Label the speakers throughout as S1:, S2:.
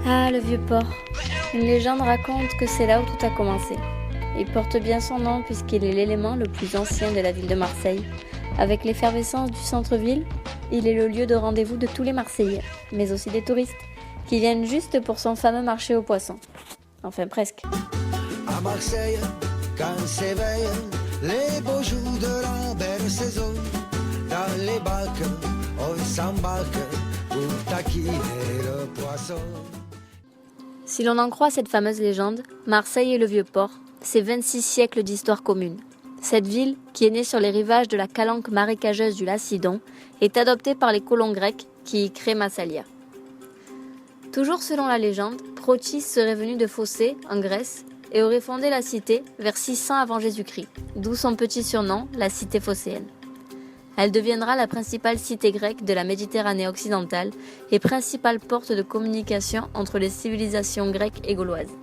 S1: Ah, le vieux port. Une légende raconte que c'est là où tout a commencé. Il porte bien son nom puisqu'il est l'élément le plus ancien de la ville de Marseille. Avec l'effervescence du centre-ville, il est le lieu de rendez-vous de tous les Marseillais, mais aussi des touristes, qui viennent juste pour son fameux marché aux poissons. Enfin, presque.
S2: À Marseille, quand s'éveillent les beaux jours de la belle saison, dans les bacs, on s'embarque pour taquiner le poisson.
S1: Si l'on en croit cette fameuse légende, Marseille et le Vieux-Port, c'est 26 siècles d'histoire commune. Cette ville, qui est née sur les rivages de la calanque marécageuse du Lacidon, est adoptée par les colons grecs qui y créent Massalia. Toujours selon la légende, Protis serait venu de Phocée, en Grèce, et aurait fondé la cité vers 600 avant Jésus-Christ, d'où son petit surnom, la cité phocéenne. Elle deviendra la principale cité grecque de la Méditerranée occidentale et principale porte de communication entre les civilisations grecques et gauloises.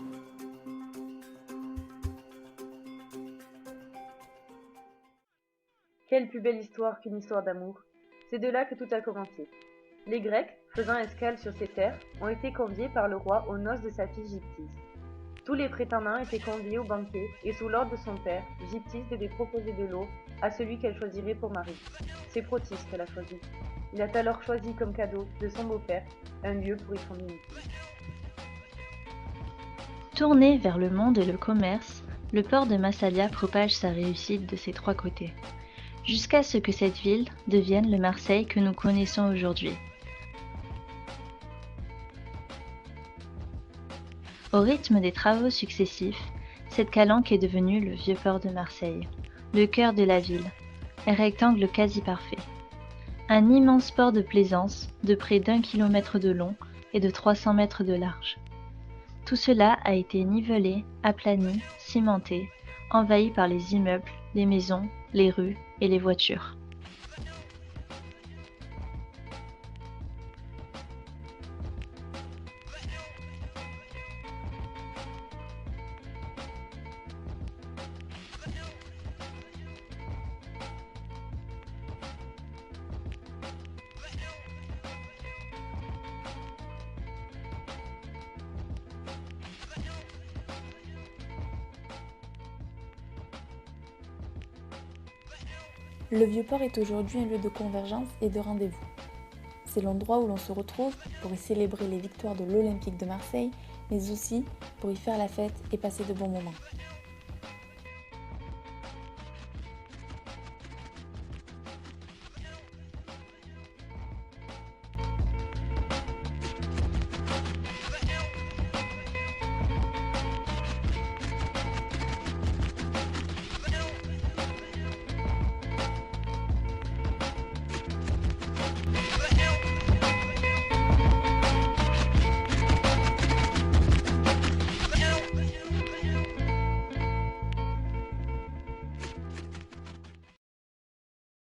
S3: Quelle plus belle histoire qu'une histoire d'amour. C'est de là que tout a commencé. Les Grecs, faisant escale sur ces terres, ont été conviés par le roi aux noces de sa fille Gyptis. Tous les prétendants étaient conviés au banquet et sous l'ordre de son père, Gyptis devait proposer de l'eau à celui qu'elle choisirait pour mari. C'est Protis qu'elle a choisi. Il a alors choisi comme cadeau de son beau-père un lieu pour y fonder une fille.
S4: Tourné vers le monde et le commerce, le port de Massalia propage sa réussite de ses trois côtés, jusqu'à ce que cette ville devienne le Marseille que nous connaissons aujourd'hui. Au rythme des travaux successifs, cette calanque est devenue le vieux port de Marseille, le cœur de la ville, un rectangle quasi parfait. Un immense port de plaisance de près d'1 kilomètre de long et de 300 mètres de large. Tout cela a été nivelé, aplani, cimenté, envahi par les immeubles, les maisons, les rues et les voitures.
S5: Le Vieux-Port est aujourd'hui un lieu de convergence et de rendez-vous. C'est l'endroit où l'on se retrouve pour y célébrer les victoires de l'Olympique de Marseille, mais aussi pour y faire la fête et passer de bons moments.